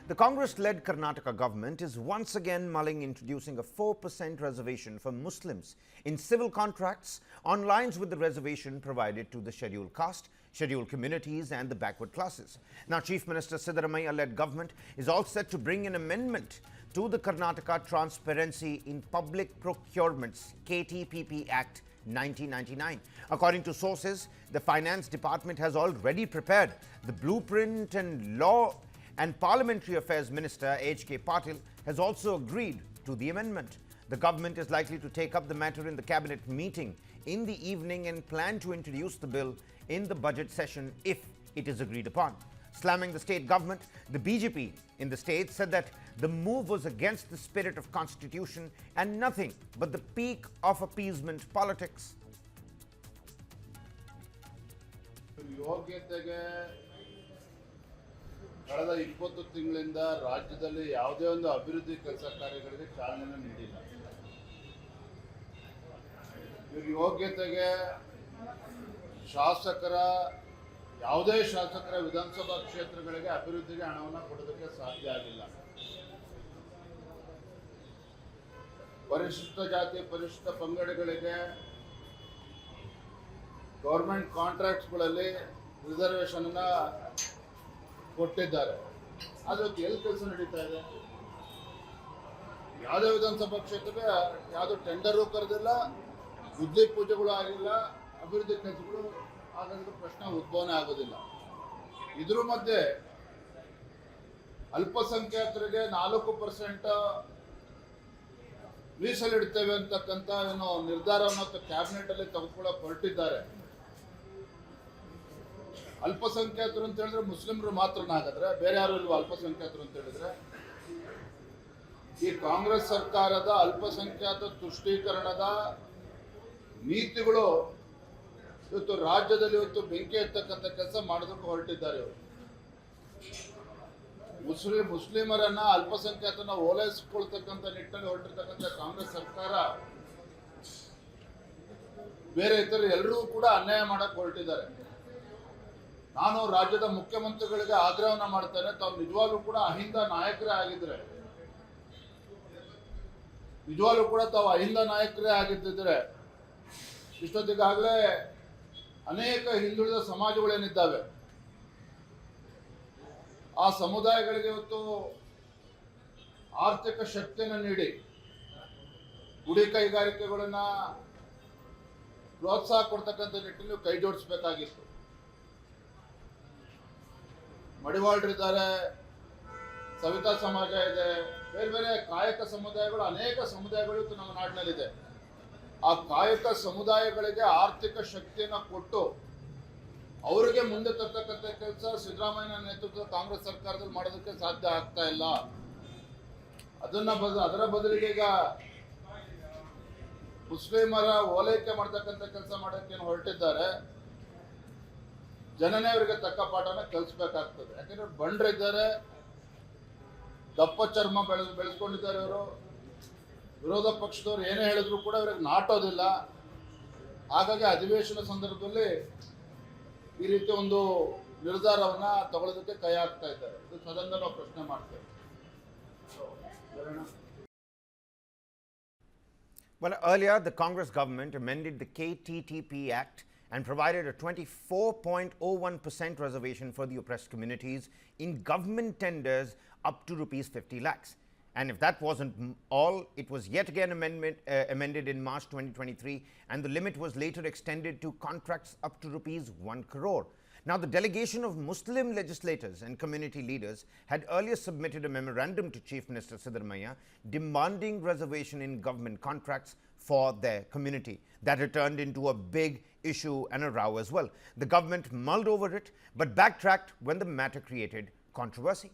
The Congress-led Karnataka government is once again mulling introducing a 4% reservation for Muslims in civil contracts on lines with the reservation provided to the scheduled caste, scheduled communities and the backward classes. Now, Chief Minister Siddaramaiah-led government is all set to bring an amendment to the Karnataka Transparency in Public Procurements KTPP Act 1999. According to sources, the Finance Department has already prepared the blueprint, and Law and Parliamentary Affairs Minister H.K. Patil has also agreed to the amendment. The government is likely to take up the matter in the cabinet meeting in the evening and plan to introduce the bill in the budget session if it is agreed upon. Slamming the state government, the BJP in the state said that the move was against the spirit of constitution and nothing but the peak of appeasement politics. ಕಳೆದ 20 ತಿಂಗಳಿಂದ ರಾಜ್ಯದಲ್ಲಿ ಯಾವುದೇ ಒಂದು ಅಭಿವೃದ್ಧಿ ಕೆಲಸ ಕಾರ್ಯಗಳಿಗೆ ಚಾಲನೆ ನೀಡಿಲ್ಲ. ಇವರು ಯೋಗ್ಯತೆಗೆ ಯಾವುದೇ ಶಾಸಕರ ವಿಧಾನಸಭಾ ಕ್ಷೇತ್ರಗಳಿಗೆ ಅಭಿವೃದ್ಧಿಗೆ ಹಣವನ್ನು ಕೊಡೋದಕ್ಕೆ ಸಾಧ್ಯ ಆಗಿಲ್ಲ. ಪರಿಶಿಷ್ಟ ಜಾತಿ ಪರಿಶಿಷ್ಟ ಪಂಗಡಗಳಿಗೆ ಗವರ್ಮೆಂಟ್ ಕಾಂಟ್ರಾಕ್ಟ್ಸ್ಗಳಲ್ಲಿ ರಿಸರ್ವೇಷನ್ ಕೊಟ್ಟಿದ್ದಾರೆ. ಅದಕ್ಕೆ ಎಲ್ಲಿ ಕೆಲಸ ನಡೀತಾ ಇದೆ? ಯಾವುದೇ ವಿಧಾನಸಭಾ ಕ್ಷೇತ್ರಕ್ಕೆ ಯಾವುದೋ ಟೆಂಡರು ಕರೆದಿಲ್ಲ, ಬುದ್ಧಿ ಪೂಜೆಗಳು ಆಗಿಲ್ಲ, ಅಭಿವೃದ್ಧಿ ಕೆಲಸಗಳು ಆಗೋದ್ರ ಪ್ರಶ್ನೆ ಉದ್ಭವನೇ ಆಗೋದಿಲ್ಲ. ಇದ್ರ ಮಧ್ಯೆ ಅಲ್ಪಸಂಖ್ಯಾತರಿಗೆ 4% ಮೀಸಲಿಡ್ತೇವೆ ಅಂತಕ್ಕಂಥ ಏನೋ ನಿರ್ಧಾರವನ್ನು ಕ್ಯಾಬಿನೆಟ್ ಅಲ್ಲಿ ತೆಗೆದುಕೊಳ್ಳೋಕೆ ಹೊರಟಿದ್ದಾರೆ. ಅಲ್ಪಸಂಖ್ಯಾತರು ಅಂತ ಹೇಳಿದ್ರೆ ಮುಸ್ಲಿಮರು ಮಾತ್ರನಾಗಿದ್ರೆ ಬೇರೆ ಯಾರು ಇಲ್ವಾ? ಅಲ್ಪಸಂಖ್ಯಾತರು ಅಂತ ಹೇಳಿದ್ರೆ ಈ ಕಾಂಗ್ರೆಸ್ ಸರ್ಕಾರದ ಅಲ್ಪಸಂಖ್ಯಾತ ತುಷ್ಟೀಕರಣದ ನೀತಿಗಳು ಇವತ್ತು ರಾಜ್ಯದಲ್ಲಿ ಬೆಂಕಿ ಎತ್ತಕ್ಕಂಥ ಕೆಲಸ ಮಾಡೋದಕ್ಕೆ ಹೊರಟಿದ್ದಾರೆ. ಇವರು ಮುಸ್ಲಿಮರನ್ನ ಅಲ್ಪಸಂಖ್ಯಾತನ ಓಲೈಸಿಕೊಳ್ತಕ್ಕಂಥ ನಿಟ್ಟಿನಲ್ಲಿ ಹೊರಟಿರ್ತಕ್ಕಂಥ ಕಾಂಗ್ರೆಸ್ ಸರ್ಕಾರ ಬೇರೆ ಇತರ ಎಲ್ಲರೂ ಕೂಡ ಅನ್ಯಾಯ ಮಾಡಕ್ಕೆ ಹೊರಟಿದ್ದಾರೆ. ನಾನು ರಾಜ್ಯದ ಮುಖ್ಯಮಂತ್ರಿಗಳಿಗೆ ಆಗ್ರಹವನ್ನ ಮಾಡ್ತೇನೆ, ತಾವು ನಿಜವಾಗ್ಲೂ ಕೂಡ ಅಹಿಂದ ನಾಯಕರೇ ಆಗಿದ್ರೆ, ನಿಜವಾಗ್ಲೂ ಕೂಡ ತಾವು ಅಹಿಂದ ನಾಯಕರೇ ಆಗಿದ್ದಿದ್ರೆ ಇಷ್ಟೊತ್ತಿಗಾಗಲೇ ಅನೇಕ ಹಿಂದುಳಿದ ಸಮಾಜಗಳೇನಿದ್ದಾವೆ ಆ ಸಮುದಾಯಗಳಿಗೆ ಇವತ್ತು ಆರ್ಥಿಕ ಶಕ್ತಿಯನ್ನು ನೀಡಿ ಗುಡಿ ಕೈಗಾರಿಕೆಗಳನ್ನ ಪ್ರೋತ್ಸಾಹ ಕೊಡ್ತಕ್ಕಂಥ ನಿಟ್ಟಿನಲ್ಲಿ ಕೈ ಜೋಡಿಸಬೇಕಾಗಿತ್ತು. ಮಡಿವಾಳರಿದ್ದಾರೆ, ಸವಿತಾ ಸಮಾಜ ಇದೆ, ಬೇರೆ ಬೇರೆ ಕಾಯಕ ಸಮುದಾಯಗಳು, ಅನೇಕ ಸಮುದಾಯಗಳು ಇವತ್ತು ನಮ್ಮ ನಾಡಿನಲ್ಲಿದೆ. ಆ ಕಾಯಕ ಸಮುದಾಯಗಳಿಗೆ ಆರ್ಥಿಕ ಶಕ್ತಿಯನ್ನು ಕೊಟ್ಟು ಅವರಿಗೆ ಮುಂದೆ ತರ್ತಕ್ಕಂಥ ಕೆಲಸ ಸಿದ್ದರಾಮಯ್ಯ ನೇತೃತ್ವದ ಕಾಂಗ್ರೆಸ್ ಸರ್ಕಾರದಲ್ಲಿ ಮಾಡೋದಕ್ಕೆ ಸಾಧ್ಯ ಆಗ್ತಾ ಇಲ್ಲ. ಅದರ ಬದಲಿಗೆ ಈಗ ಮುಸ್ಲಿಮರ ಓಲೈಕೆ ಮಾಡ್ತಕ್ಕಂಥ ಕೆಲಸ ಮಾಡೋಕ್ಕೆ ಹೊರಟಿದ್ದಾರೆ. ಜನನೇ ಅವರಿಗೆ ತಕ್ಕ ಪಾಠನ ಕಲಿಸ್ಬೇಕಾಗ್ತದೆ. ಯಾಕಂದ್ರೆ ಬಂಡ್ರಿದ್ದಾರೆ, ದಪ್ಪ ಚರ್ಮ ಬೆಳೆಸ್ಕೊಂಡಿದ್ದಾರೆ. ಇವರು ವಿರೋಧ ಪಕ್ಷದವ್ರು ಏನೇ ಹೇಳಿದ್ರು ಕೂಡ ಇವ್ರಿಗೆ ನಾಟೋದಿಲ್ಲ. ಹಾಗಾಗಿ ಅಧಿವೇಶನ ಸಂದರ್ಭದಲ್ಲಿ ಈ ರೀತಿ ಒಂದು ನಿರ್ಧಾರವನ್ನ ತಗೊಳ್ಳೋದಕ್ಕೆ ಕೈ ಹಾಕ್ತಾ ಇದ್ದಾರೆ. ಇದು ಸದನದಲ್ಲಿ ನಾವು ಪ್ರಶ್ನೆ ಮಾಡ್ತೇವೆ. Well, earlier the Congress government amended the KTTP Act and provided a 24.01% reservation for the oppressed communities in government tenders up to rupees 50 lakhs. And if that wasn't all, it was yet again amended in March 2023, and the limit was later extended to contracts up to rupees 1 crore. Now, the delegation of Muslim legislators and community leaders had earlier submitted a memorandum to Chief Minister Siddaramaiah demanding reservation in government contracts for their community. That had turned into a big issue and a row as well. The government mulled over it but backtracked when the matter created controversy.